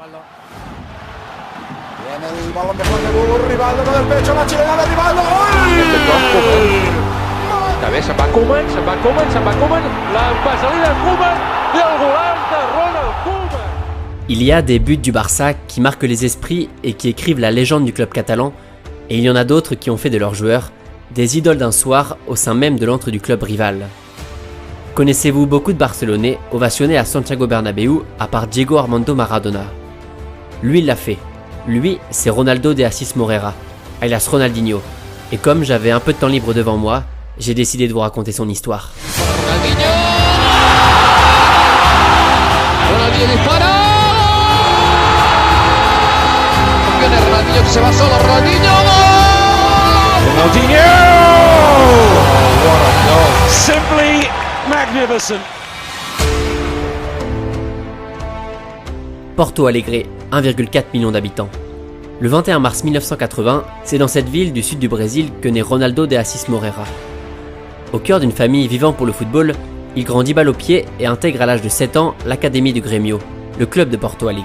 Viene el balón de Juan de Burgos, Rivaldo con el pecho, la chilena de Rivaldo. També se'n va Koeman, la passadilla de Koeman i el golaç de Ronald Koeman. Il y a des buts du Barça qui marquent les esprits et qui écrivent la légende du club catalan, et il y en a d'autres qui ont fait de leurs joueurs des idoles d'un soir au sein même de l'antre du club rival. Connaissez-vous beaucoup de Barcelonais ovationnés à Santiago Bernabéu à part Diego Armando Maradona? Lui, il l'a fait. Lui, c'est Ronaldo de Assis Moreira, alias Ronaldinho. Et comme j'avais un peu de temps libre devant moi, j'ai décidé de vous raconter son histoire. Ronaldinho dispara. Viene Ronaldinho que se va solo. Ronaldinho. Ronaldinho! What a goal! Simply magnificent. Porto Alegre, 1,4 million d'habitants. Le 21 mars 1980, c'est dans cette ville du sud du Brésil que naît Ronaldo de Assis Moreira. Au cœur d'une famille vivant pour le football, il grandit balle au pied et intègre à l'âge de 7 ans l'académie du Grêmio, le club de Porto Alegre.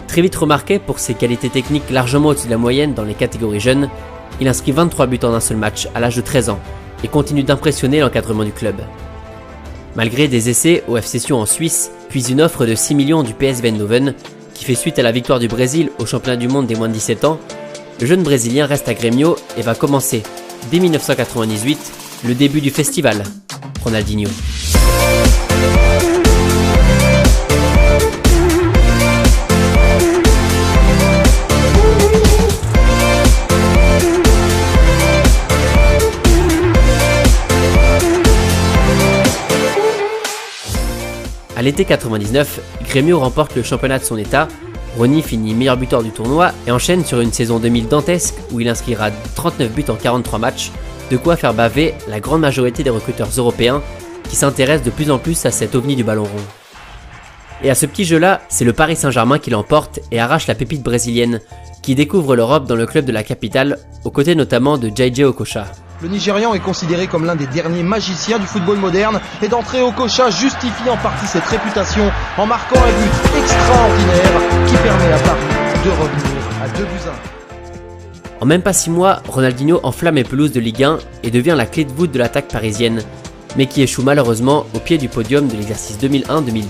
Très vite remarqué pour ses qualités techniques largement au-dessus de la moyenne dans les catégories jeunes, il inscrit 23 buts en un seul match à l'âge de 13 ans et continue d'impressionner l'encadrement du club. Malgré des essais au FC Sion en Suisse, puis une offre de 6 millions du PSV Eindhoven, qui fait suite à la victoire du Brésil au championnat du monde des moins de 17 ans, le jeune Brésilien reste à Grêmio et va commencer, dès 1998, le début du festival, Ronaldinho. À l'été 99, Grêmio remporte le championnat de son état, Rony finit meilleur buteur du tournoi et enchaîne sur une saison 2000 dantesque où il inscrira 39 buts en 43 matchs, de quoi faire baver la grande majorité des recruteurs européens qui s'intéressent de plus en plus à cet ovni du ballon rond. Et à ce petit jeu-là, c'est le Paris Saint-Germain qui l'emporte et arrache la pépite brésilienne, qui découvre l'Europe dans le club de la capitale, aux côtés notamment de JJ Okocha. Le Nigérian est considéré comme l'un des derniers magiciens du football moderne et d'entrée Okocha justifie en partie cette réputation en marquant un but extraordinaire qui permet à Paris de revenir à 2-1. En même pas 6 mois, Ronaldinho enflamme les pelouses de Ligue 1 et devient la clé de voûte de l'attaque parisienne, mais qui échoue malheureusement au pied du podium de l'exercice 2001-2002.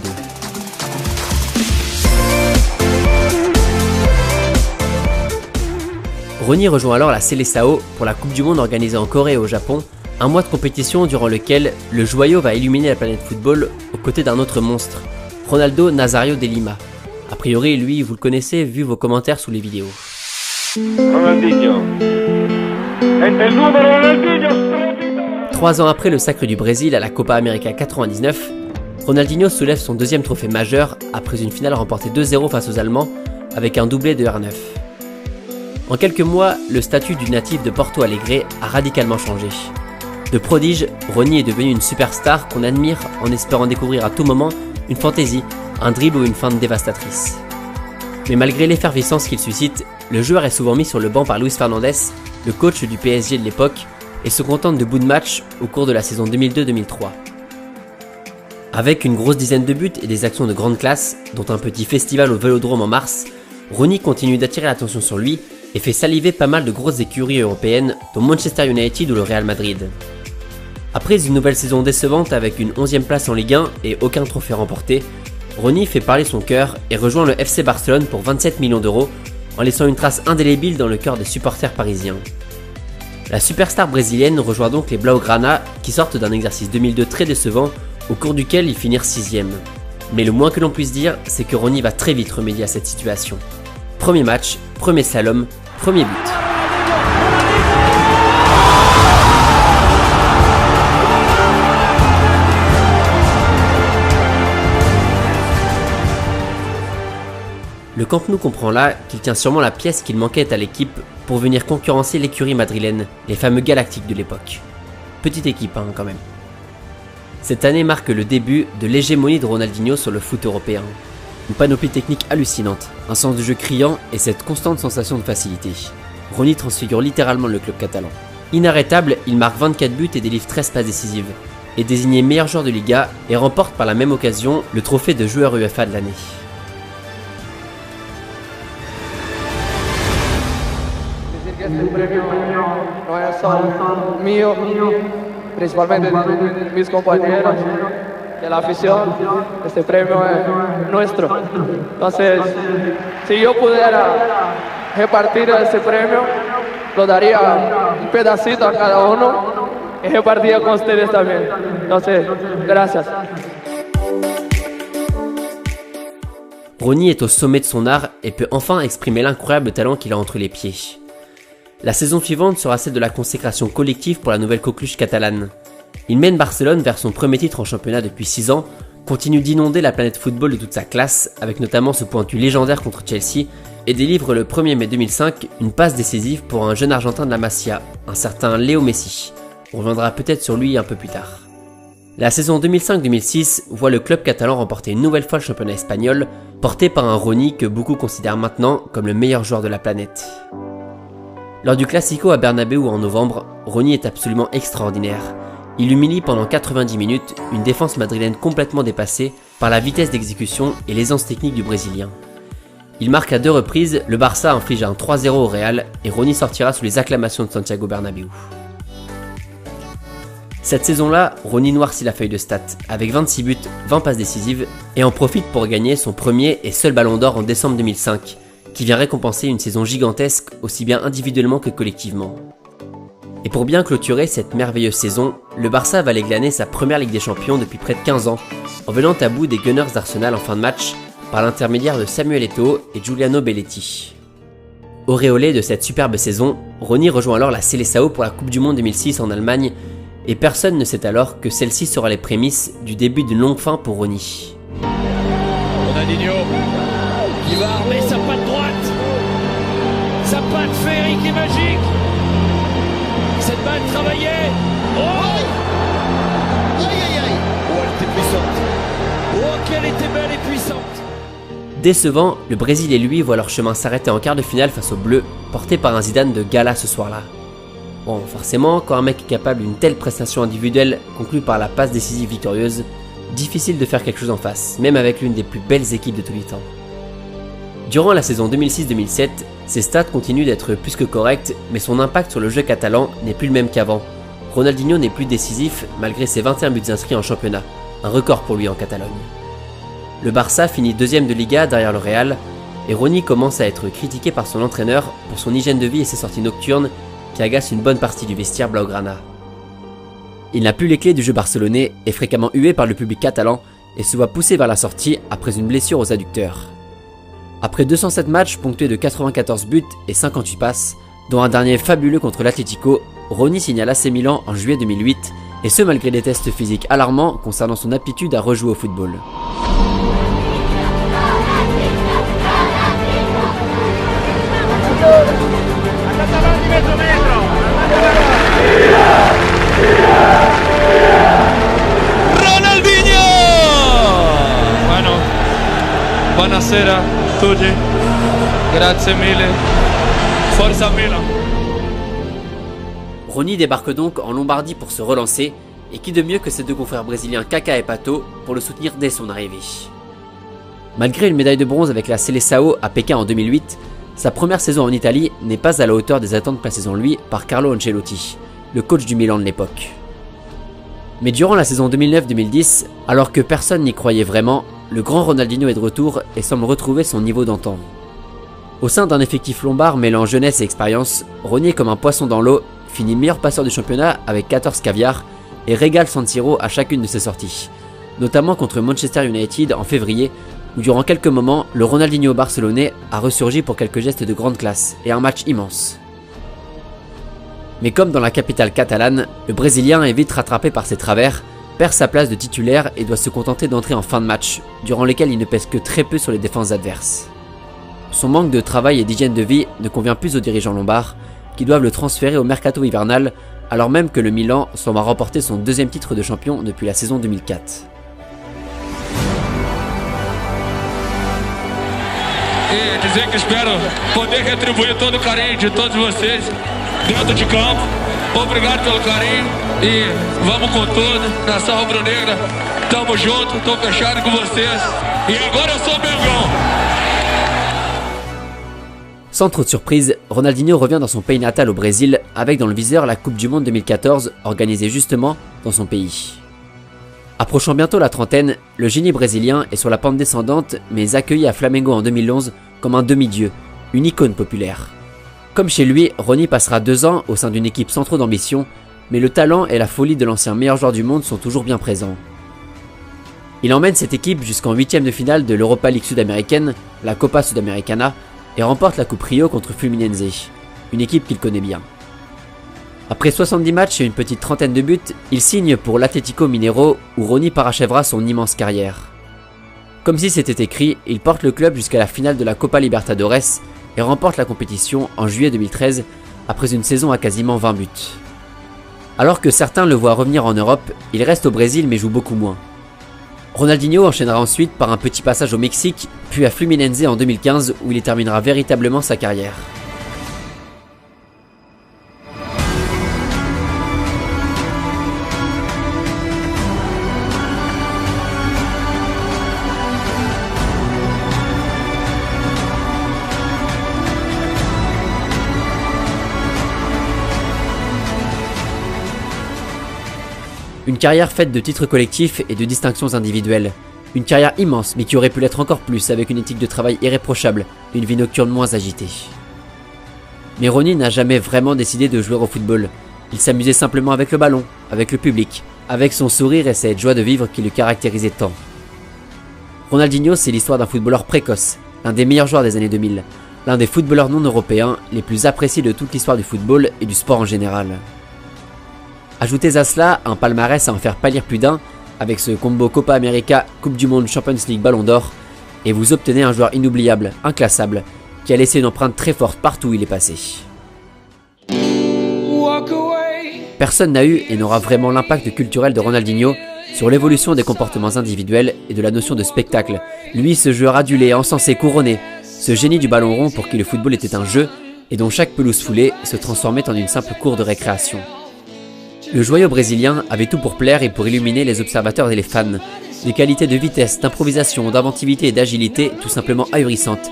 Rony rejoint alors la Seleção pour la Coupe du Monde organisée en Corée et au Japon, un mois de compétition durant lequel le joyau va illuminer la planète football aux côtés d'un autre monstre, Ronaldo Nazario de Lima. A priori, lui, vous le connaissez vu vos commentaires sous les vidéos. Ronaldinho. 3 ans après le sacre du Brésil à la Copa América 99, Ronaldinho soulève son deuxième trophée majeur après une finale remportée 2-0 face aux Allemands avec un doublé de R9. En quelques mois, le statut du natif de Porto Alegre a radicalement changé. De prodige, Rony est devenu une superstar qu'on admire en espérant découvrir à tout moment une fantaisie, un dribble ou une feinte dévastatrice. Mais malgré l'effervescence qu'il suscite, le joueur est souvent mis sur le banc par Luis Fernandez, le coach du PSG de l'époque, et se contente de bouts de match au cours de la saison 2002-2003. Avec une grosse dizaine de buts et des actions de grande classe, dont un petit festival au Vélodrome en mars, Rony continue d'attirer l'attention sur lui et fait saliver pas mal de grosses écuries européennes, dont Manchester United ou le Real Madrid. Après une nouvelle saison décevante avec une 11e place en Ligue 1 et aucun trophée remporté, Rony fait parler son cœur et rejoint le FC Barcelone pour 27 millions d'euros, en laissant une trace indélébile dans le cœur des supporters parisiens. La superstar brésilienne rejoint donc les Blaugrana, qui sortent d'un exercice 2002 très décevant, au cours duquel ils finirent 6e. Mais le moins que l'on puisse dire, c'est que Rony va très vite remédier à cette situation. Premier match, premier slalom, premier but. Le Camp Nou comprend là qu'il tient sûrement la pièce qu'il manquait à l'équipe pour venir concurrencer l'écurie madrilène, les fameux Galactiques de l'époque. Petite équipe quand même. Cette année marque le début de l'hégémonie de Ronaldinho sur le foot européen. Une panoplie technique hallucinante, un sens de jeu criant et cette constante sensation de facilité. Rony transfigure littéralement le club catalan. Inarrêtable, il marque 24 buts et délivre 13 passes décisives, est désigné meilleur joueur de Liga et remporte par la même occasion le trophée de joueur UEFA de l'année. este premio no es solo mío, principalmente de mis compañeros, de la afición. Este premio es nuestro. Entonces, si yo pudiera repartir este premio, lo daría un pedacito a cada uno y repartiría con ustedes también. Entonces, gracias. Rony est au sommet de son art et peut enfin exprimer l'incroyable talent qu'il a entre les pieds. La saison suivante sera celle de la consécration collective pour la nouvelle coqueluche catalane. Il mène Barcelone vers son premier titre en championnat depuis 6 ans, continue d'inonder la planète football de toute sa classe, avec notamment ce pointu légendaire contre Chelsea, et délivre le 1er mai 2005 une passe décisive pour un jeune Argentin de la Masia, un certain Léo Messi. On reviendra peut-être sur lui un peu plus tard. La saison 2005-2006 voit le club catalan remporter une nouvelle fois le championnat espagnol, porté par un Rony que beaucoup considèrent maintenant comme le meilleur joueur de la planète. Lors du Classico à Bernabéu en novembre, Rony est absolument extraordinaire. Il humilie pendant 90 minutes une défense madrilène complètement dépassée par la vitesse d'exécution et l'aisance technique du Brésilien. Il marque à 2 reprises, le Barça inflige un 3-0 au Real et Rony sortira sous les acclamations de Santiago Bernabéu. Cette saison-là, Rony noircit la feuille de stats, avec 26 buts, 20 passes décisives, et en profite pour gagner son premier et seul ballon d'or en décembre 2005, qui vient récompenser une saison gigantesque aussi bien individuellement que collectivement. Et pour bien clôturer cette merveilleuse saison, le Barça va aller glaner sa première Ligue des Champions depuis près de 15 ans, en venant à bout des Gunners d'Arsenal en fin de match, par l'intermédiaire de Samuel Eto'o et Giuliano Belletti. Auréolé de cette superbe saison, Rony rejoint alors la Seleção pour la Coupe du Monde 2006 en Allemagne, et personne ne sait alors que celle-ci sera les prémices du début d'une longue fin pour Rony. Ronaldinho qui va armer sa patte droite, sa patte féerique et magique. Cette balle travaillée. Oh, elle était puissante. Oh, qu'elle était belle et puissante. Décevant, le Brésil et lui voient leur chemin s'arrêter en quart de finale face aux Bleus, portés par un Zidane de gala ce soir-là. Bon, forcément, quand un mec est capable d'une telle prestation individuelle conclue par la passe décisive victorieuse, difficile de faire quelque chose en face, même avec l'une des plus belles équipes de tous les temps. Durant la saison 2006-2007, ses stats continuent d'être plus que corrects, mais son impact sur le jeu catalan n'est plus le même qu'avant. Ronaldinho n'est plus décisif malgré ses 21 buts inscrits en championnat, un record pour lui en Catalogne. Le Barça finit 2e de Liga derrière le Real, et Rony commence à être critiqué par son entraîneur pour son hygiène de vie et ses sorties nocturnes qui agacent une bonne partie du vestiaire blaugrana. Il n'a plus les clés du jeu barcelonais, est fréquemment hué par le public catalan et se voit poussé vers la sortie après une blessure aux adducteurs. Après 207 matchs ponctués de 94 buts et 58 passes, dont un dernier fabuleux contre l'Atlético, Rony signe à l'AC Milan en juillet 2008, et ce malgré des tests physiques alarmants concernant son aptitude à rejouer au football. Ronaldinho! Bueno, buonasera tutti. Grazie mille. Forza Milan. Rony débarque donc en Lombardie pour se relancer, et qui de mieux que ses deux confrères brésiliens Kaká et Pato pour le soutenir dès son arrivée. Malgré une médaille de bronze avec la Seleção à Pékin en 2008, sa première saison en Italie n'est pas à la hauteur des attentes placées en lui par Carlo Ancelotti, le coach du Milan de l'époque. Mais durant la saison 2009-2010, alors que personne n'y croyait vraiment, le grand Ronaldinho est de retour et semble retrouver son niveau d'antan. Au sein d'un effectif lombard mêlant jeunesse et expérience, Rony est comme un poisson dans l'eau, finit meilleur passeur du championnat avec 14 caviars et régale San Siro à chacune de ses sorties, notamment contre Manchester United en février, où durant quelques moments, le Ronaldinho barcelonais a ressurgi pour quelques gestes de grande classe et un match immense. Mais comme dans la capitale catalane, le Brésilien est vite rattrapé par ses travers, perd sa place de titulaire et doit se contenter d'entrer en fin de match, durant lesquels il ne pèse que très peu sur les défenses adverses. Son manque de travail et d'hygiène de vie ne convient plus aux dirigeants lombards, qui doivent le transférer au mercato hivernal, alors même que le Milan semble remporter son deuxième titre de champion depuis la saison 2004. E dizer que espero poder retribuir todo o carinho de todos vocês dentro de campo. Obrigado pelo carinho e vamos com tudo. Nação Rubro-Negra, tamo junto, tô fechado com vocês. E agora eu sou Mengão. Sans trop de surprise, Ronaldinho revient dans son pays natal au Brésil avec dans le viseur la Coupe du Monde 2014 organisée justement dans son pays. Approchant bientôt la trentaine, le génie brésilien est sur la pente descendante mais est accueilli à Flamengo en 2011 comme un demi-dieu, une icône populaire. Comme chez lui, Rony passera 2 ans au sein d'une équipe sans trop d'ambition, mais le talent et la folie de l'ancien meilleur joueur du monde sont toujours bien présents. Il emmène cette équipe jusqu'en 8e de finale de l'Europa League sud-américaine, la Copa Sudamericana, et remporte la Coupe Rio contre Fluminense, une équipe qu'il connaît bien. Après 70 matchs et une petite trentaine de buts, il signe pour l'Atlético Mineiro où Rony parachèvera son immense carrière. Comme si c'était écrit, il porte le club jusqu'à la finale de la Copa Libertadores et remporte la compétition en juillet 2013 après une saison à quasiment 20 buts. Alors que certains le voient revenir en Europe, il reste au Brésil mais joue beaucoup moins. Ronaldinho enchaînera ensuite par un petit passage au Mexique, puis à Fluminense en 2015 où il terminera véritablement sa carrière. Une carrière faite de titres collectifs et de distinctions individuelles. Une carrière immense mais qui aurait pu l'être encore plus avec une éthique de travail irréprochable et une vie nocturne moins agitée. Mais Rony n'a jamais vraiment décidé de jouer au football. Il s'amusait simplement avec le ballon, avec le public, avec son sourire et cette joie de vivre qui le caractérisait tant. Ronaldinho, c'est l'histoire d'un footballeur précoce, l'un des meilleurs joueurs des années 2000, l'un des footballeurs non européens les plus appréciés de toute l'histoire du football et du sport en général. Ajoutez à cela un palmarès à en faire pâlir plus d'un, avec ce combo Copa América, Coupe du Monde, Champions League, Ballon d'Or, et vous obtenez un joueur inoubliable, inclassable, qui a laissé une empreinte très forte partout où il est passé. Personne n'a eu et n'aura vraiment l'impact culturel de Ronaldinho sur l'évolution des comportements individuels et de la notion de spectacle. Lui, ce joueur adulé, encensé, couronné, ce génie du ballon rond pour qui le football était un jeu et dont chaque pelouse foulée se transformait en une simple cour de récréation. Le joyau brésilien avait tout pour plaire et pour illuminer les observateurs et les fans. Des qualités de vitesse, d'improvisation, d'inventivité et d'agilité tout simplement ahurissantes.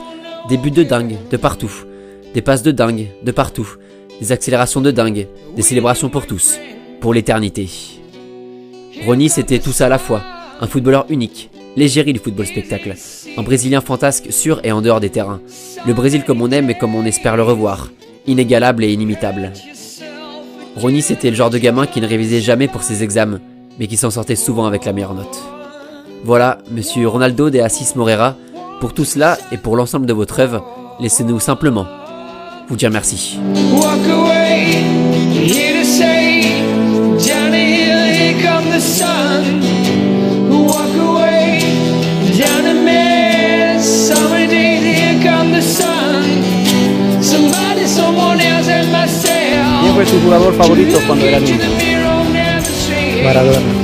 Des buts de dingue, de partout. Des passes de dingue, de partout. Des accélérations de dingue. Des célébrations pour tous. Pour l'éternité. Rony, c'était tout ça à la fois. Un footballeur unique. L'égérie du football spectacle. Un Brésilien fantasque sur et en dehors des terrains. Le Brésil comme on aime et comme on espère le revoir. Inégalable et inimitable. Rony, c'était le genre de gamin qui ne révisait jamais pour ses examens, mais qui s'en sortait souvent avec la meilleure note. Voilà, monsieur Ronaldo de Assis Moreira, pour tout cela et pour l'ensemble de votre œuvre, laissez-nous simplement vous dire merci. ¿Quién fue tu jugador favorito cuando era niño? Maradona.